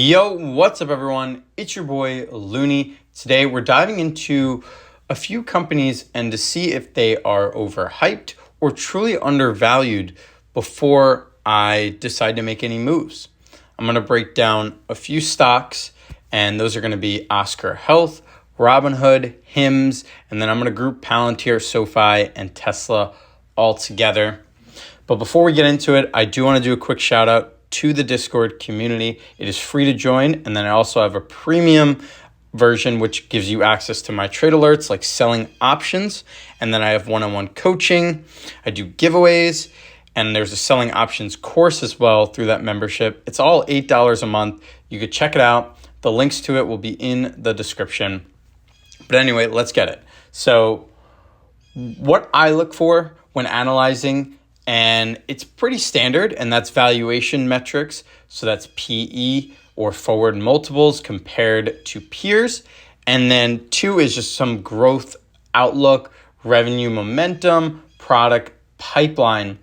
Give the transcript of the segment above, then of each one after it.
Yo, what's up everyone? It's your boy Looney. Today we're diving into a few companies and to see if they are overhyped or truly undervalued before I decide to make any moves. I'm going to break down a few stocks, and those are going to be OSCR Health, Robinhood, HIMS, and then I'm going to group PLTR, SOFI, and Tesla all together. But before we get into it, I do want to do a quick shout out to the Discord community. It is free to join, and then I also have a premium version which gives you access to my trade alerts like selling options, and then I have one-on-one coaching. I do giveaways, and there's a selling options course as well through that membership. It's all $8 a month. You could check it out. The links to it will be in the description. But anyway, let's get it. So what I look for when analyzing, and it's pretty standard, and that's valuation metrics. So that's PE or forward multiples compared to peers. And then 2 is just some growth outlook, revenue momentum, product pipeline.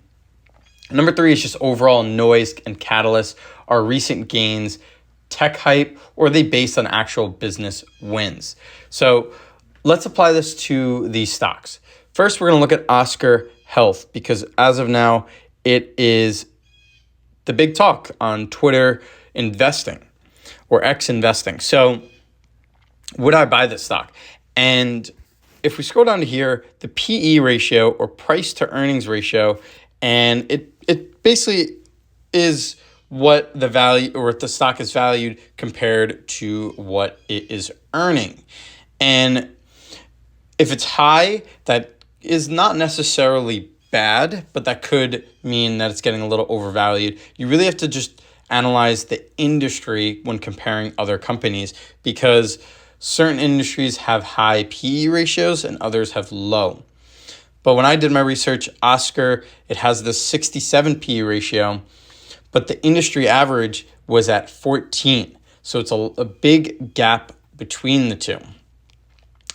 Number 3 is just overall noise and catalyst. Are recent gains tech hype, or are they based on actual business wins? So let's apply this to these stocks. First, we're going to look at OSCR Health, because as of now, it is the big talk on Twitter investing or X investing. So would I buy this stock? And if we scroll down to here, the PE ratio or price to earnings ratio, and it basically is what the value or what the stock is valued compared to what it is earning. And if it's high, that is not necessarily bad, but that could mean that it's getting a little overvalued. You really have to just analyze the industry when comparing other companies, because certain industries have high PE ratios and others have low. But when I did my research, OSCR, it has the 67 PE ratio, but the industry average was at 14. So it's a big gap between the two.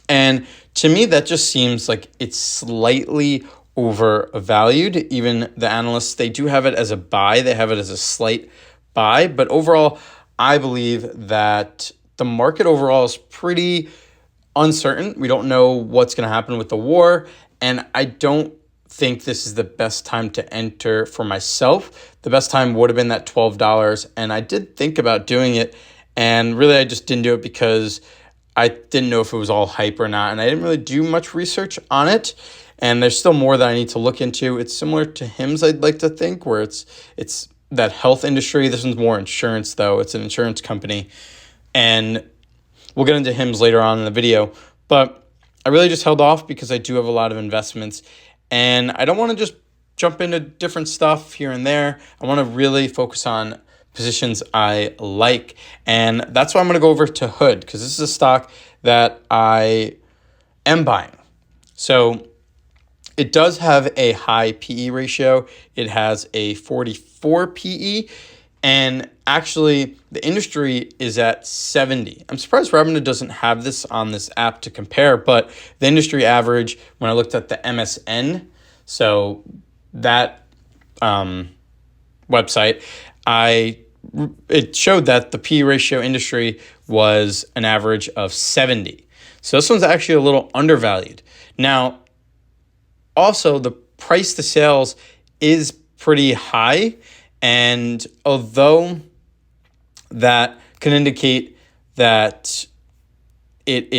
And to me, that just seems like it's slightly overvalued. Even the analysts, they do have it as a buy. They have it as a slight buy. But overall, I believe that the market overall is pretty uncertain. We don't know what's going to happen with the war. And I don't think this is the best time to enter for myself. The best time would have been that $12. And I did think about doing it. And really, I just didn't do it because I didn't know if it was all hype or not, and I didn't really do much research on it, and there's still more that I need to look into. It's similar to HIMS, I'd like to think, where it's that health industry. This one's more insurance, though. It's an insurance company, and we'll get into HIMS later on in the video, but I really just held off because I do have a lot of investments, and I don't want to just jump into different stuff here and there. I want to really focus on positions I like. And that's why I'm going to go over to Hood, because this is a stock that I am buying. So it does have a high PE ratio. It has a 44 PE. And actually, the industry is at 70. I'm surprised Robinhood doesn't have this on this app to compare, but the industry average, when I looked at the MSN, so that website, it showed that the P ratio industry was an average of 70. So this one's actually a little undervalued. Now, also the price to sales is pretty high, and although that can indicate that it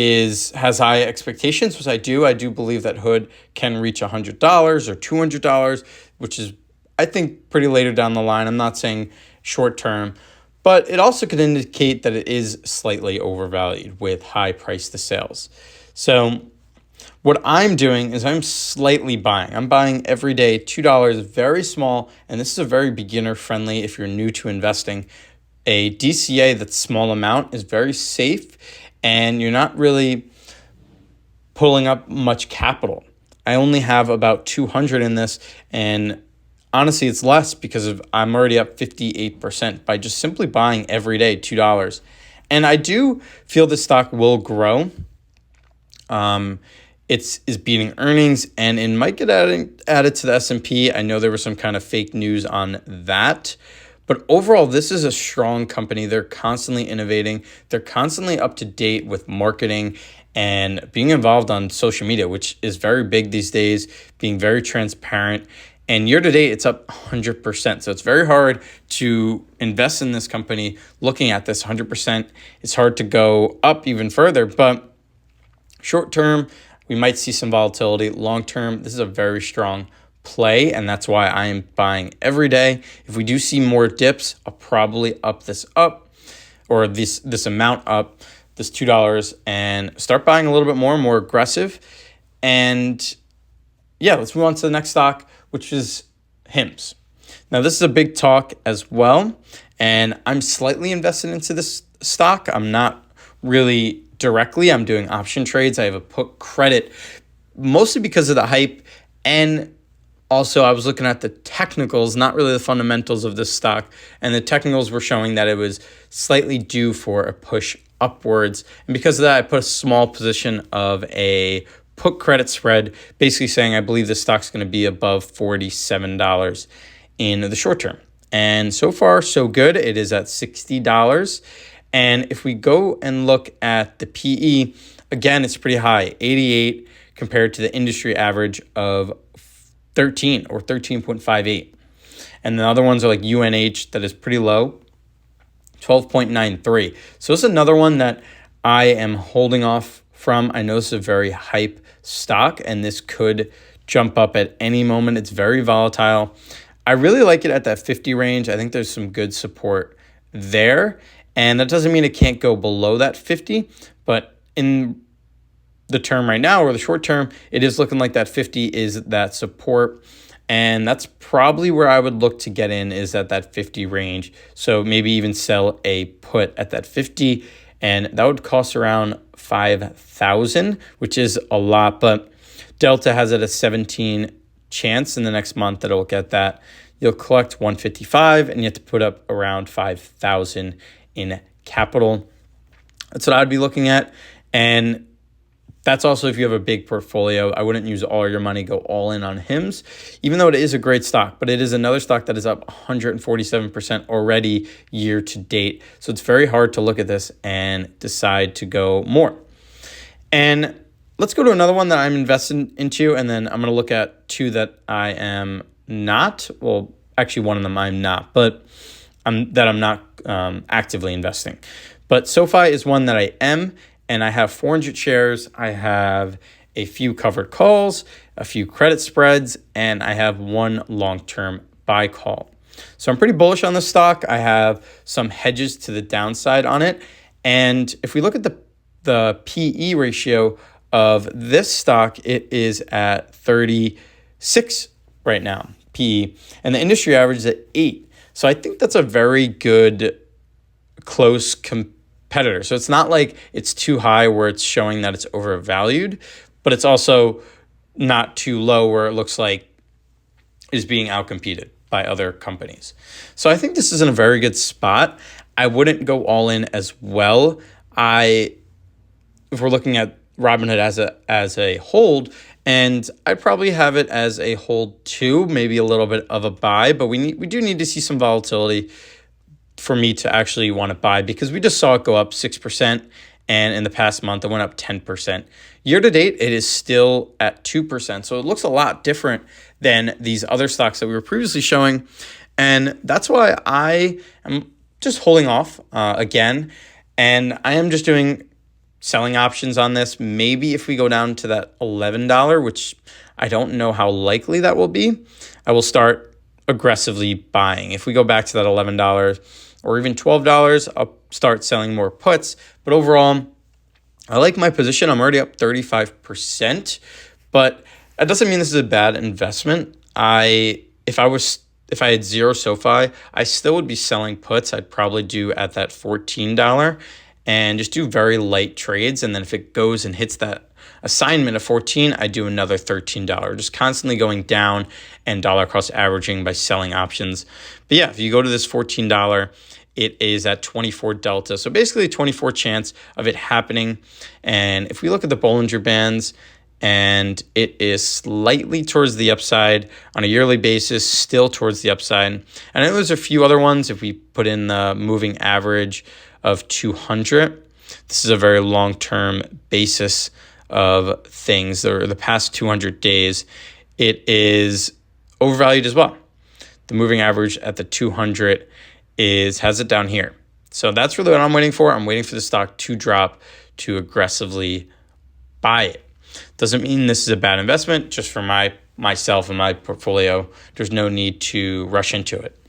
has high expectations, which I do believe that Hood can reach $100 or $200, which is, I think, pretty later down the line. I'm not saying short term, but it also could indicate that it is slightly overvalued with high price to sales. So what I'm doing is I'm slightly buying. I'm buying every day $2, very small, and this is a very beginner friendly if you're new to investing. A DCA that's small amount is very safe, and you're not really pulling up much capital. I only have about 200 in this, and honestly, it's less because I'm already up 58% by just simply buying every day $2. And I do feel this stock will grow. It is beating earnings, and it might get added to the S&P. I know there was some kind of fake news on that, But overall, this is a strong company. They're constantly innovating. They're constantly up to date with marketing and being involved on social media, which is very big these days, being very transparent. And year to date, it's up 100%. So it's very hard to invest in this company looking at this 100%. It's hard to go up even further, but short term, we might see some volatility. Long term, this is a very strong play, and that's why I am buying every day. If we do see more dips, I'll probably up this amount up, this $2, and start buying a little bit more aggressive. And yeah, let's move on to the next stock, which is HIMS. Now, this is a big talk as well, and I'm slightly invested into this stock. I'm not really directly. I'm doing option trades. I have a put credit, mostly because of the hype, and also I was looking at the technicals, not really the fundamentals of this stock, and the technicals were showing that it was slightly due for a push upwards. And because of that, I put a small position of a put credit spread, basically saying I believe this stock's going to be above $47 in the short term. And so far, so good. It is at $60. And if we go and look at the PE, again, it's pretty high, 88 compared to the industry average of 13 or 13.58. And the other ones are like UNH, that is pretty low, 12.93. So it's another one that I am holding off from. I know this is a very hype stock, and this could jump up at any moment. It's very volatile. I really like it at that 50 range. I think there's some good support there. And that doesn't mean it can't go below that 50, but in the term right now, or the short term, it is looking like that 50 is that support. And that's probably where I would look to get in, is at that 50 range. So maybe even sell a put at that 50, and that would cost around $5,000, which is a lot, but Delta has it a 17 chance in the next month that it'll get that. You'll collect 155, and you have to put up around 5,000 in capital. That's what I'd be looking at. And that's also if you have a big portfolio. I wouldn't use all your money, go all in on HIMS, even though it is a great stock, but it is another stock that is up 147% already year to date. So it's very hard to look at this and decide to go more. And let's go to another one that I'm invested into, and then I'm going to look at two that I am not. Well, actually one of them I'm not, but I'm not actively investing. But SOFI is one that I am, and I have 400 shares. I have a few covered calls, a few credit spreads, and I have one long-term buy call. So I'm pretty bullish on the stock. I have some hedges to the downside on it. And if we look at the PE ratio of this stock, it is at 36 right now, PE, and the industry average is at 8. So I think that's a very good close competitor. So it's not like it's too high where it's showing that it's overvalued, but it's also not too low where it looks like is being outcompeted by other companies. So I think this is in a very good spot. I wouldn't go all in as well. If we're looking at Robinhood as a hold, and I'd probably have it as a hold too, maybe a little bit of a buy, but we do need to see some volatility for me to actually want to buy, because we just saw it go up 6%, and in the past month it went up 10%. Year to date, it is still at 2%, so it looks a lot different than these other stocks that we were previously showing, and that's why I am just holding off again, and I am just doing selling options on this. Maybe if we go down to that $11, which I don't know how likely that will be, I will start aggressively buying. If we go back to that $11 or even $12, I'll start selling more puts. But overall, I like my position. I'm already up 35%, but that doesn't mean this is a bad investment. If I had zero SOFI, I still would be selling puts. I'd probably do at that $14 and just do very light trades. And then if it goes and hits that assignment of 14, I do another $13, just constantly going down and dollar cost averaging by selling options. But yeah, if you go to this $14, it is at 24 delta. So basically a 24 chance of it happening. And if we look at the Bollinger Bands and it is slightly towards the upside on a yearly basis, still towards the upside. And I know there's a few other ones. If we put in the moving average of 200, this is a very long-term basis of things. The past 200 days, it is overvalued as well. The moving average at the 200 has it down here. So that's really what I'm waiting for. I'm waiting for the stock to drop to aggressively buy it. Doesn't mean this is a bad investment. Just for myself and my portfolio, there's no need to rush into it.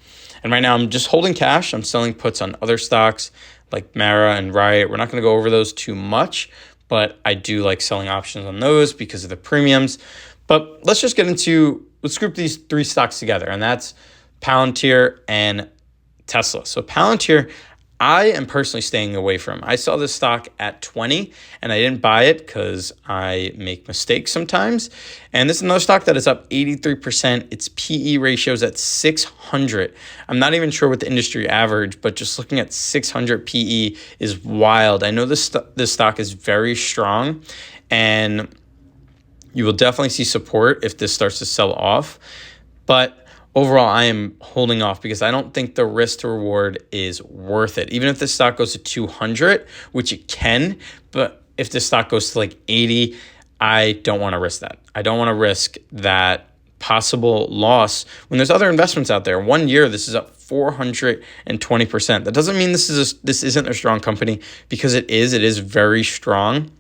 And right now I'm just holding cash. I'm selling puts on other stocks like Mara and Riot. We're not going to go over those too much, but I do like selling options on those because of the premiums. But let's group these three stocks together, and that's Palantir and Tesla. So Palantir, I am personally staying away from. I saw this stock at 20 and I didn't buy it because I make mistakes sometimes. And this is another stock that is up 83%. Its PE ratio is at 600. I'm not even sure what the industry average, but just looking at 600 PE is wild. I know this stock is very strong, and you will definitely see support if this starts to sell off. But overall, I am holding off because I don't think the risk to reward is worth it. Even if this stock goes to 200, which it can, but if this stock goes to like 80, I don't want to risk that. I don't want to risk that possible loss when there's other investments out there. 1 year, this is up 420%. That doesn't mean this isn't a strong company, because it is. It is very strong.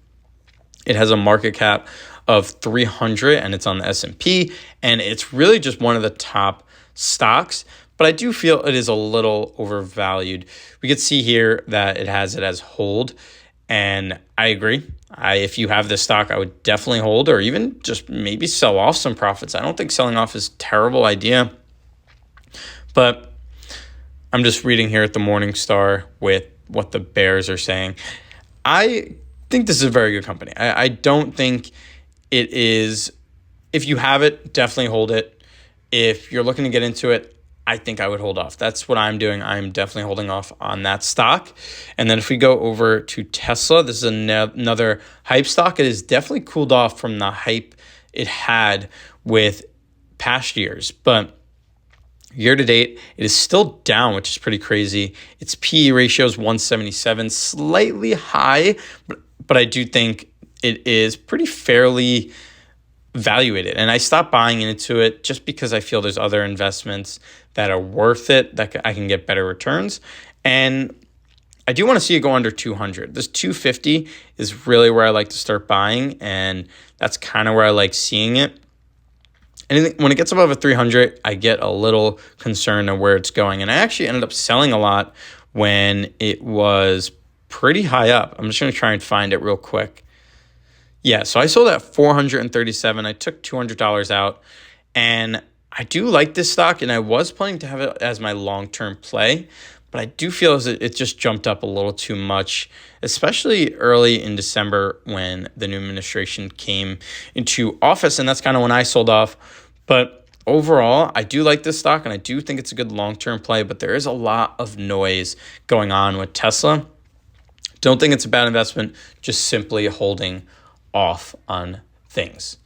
It has a market cap of 300 and it's on the S&P, and it's really just one of the top stocks, but I do feel it is a little overvalued. We could see here that it has it as hold, and I agree. If you have this stock, I would definitely hold, or even just maybe sell off some profits. I don't think selling off is a terrible idea, but I'm just reading here at the Morningstar with what the bears are saying. I think this is a very good company. I don't think it is. If you have it, definitely hold it. If you're looking to get into it, I think I would hold off. That's what I'm doing. I'm definitely holding off on that stock. And then if we go over to Tesla, this is another hype stock. It has definitely cooled off from the hype it had with past years. But year to date, it is still down, which is pretty crazy. Its PE ratio is 177, slightly high, but I do think it is pretty fairly valuated. And I stopped buying into it just because I feel there's other investments that are worth it, that I can get better returns. And I do want to see it go under 200. This 250 is really where I like to start buying, and that's kind of where I like seeing it. And when it gets above a 300, I get a little concerned of where it's going. And I actually ended up selling a lot when it was pretty high up. I'm just going to try and find it real quick. Yeah, so I sold at 437. I took $200 out, and I do like this stock, and I was planning to have it as my long-term play, but I do feel as it just jumped up a little too much, especially early in December when the new administration came into office, and that's kind of when I sold off. But overall, I do like this stock, and I do think it's a good long-term play, but there is a lot of noise going on with Tesla. Don't think it's a bad investment, just simply holding off on things.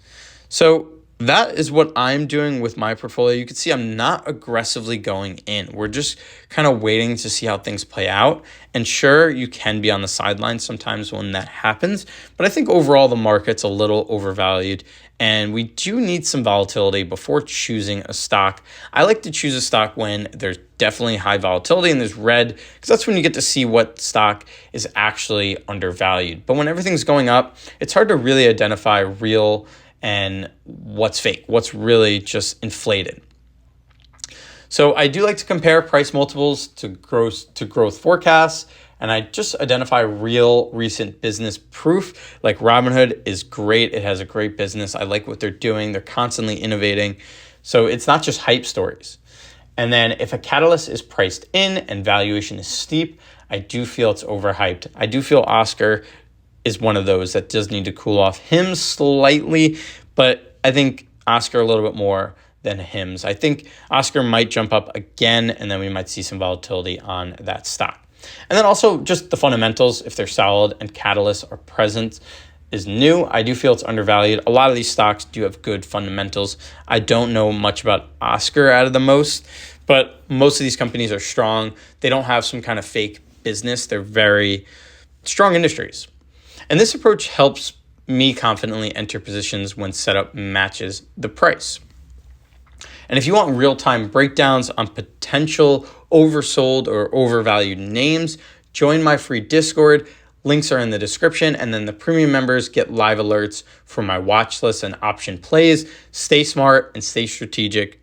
So that is what I'm doing with my portfolio. You can see I'm not aggressively going in. We're just kind of waiting to see how things play out. And sure, you can be on the sidelines sometimes when that happens, but I think overall the market's a little overvalued, and we do need some volatility before choosing a stock. I like to choose a stock when there's definitely high volatility and there's red, because that's when you get to see what stock is actually undervalued. But when everything's going up, it's hard to really identify real and what's fake, what's really just inflated. So I do like to compare price multiples to growth forecasts, and I just identify real recent business proof. Like Robinhood is great. It has a great business. I like what they're doing. They're constantly innovating. So it's not just hype stories. And then if a catalyst is priced in and valuation is steep, I do feel it's overhyped. I do feel Oscar is one of those that does need to cool off. HIMS slightly, but I think Oscar a little bit more than HIMS. I think Oscar might jump up again, and then we might see some volatility on that stock. And then also just the fundamentals, if they're solid and catalysts are present, is new. I do feel it's undervalued. A lot of these stocks do have good fundamentals. I don't know much about Oscar out of the most, but most of these companies are strong. They don't have some kind of fake business. They're very strong industries. And this approach helps me confidently enter positions when setup matches the price. And if you want real-time breakdowns on potential oversold or overvalued names, join my free Discord. Links are in the description, and then the premium members get live alerts for my watch list and option plays. Stay smart and stay strategic.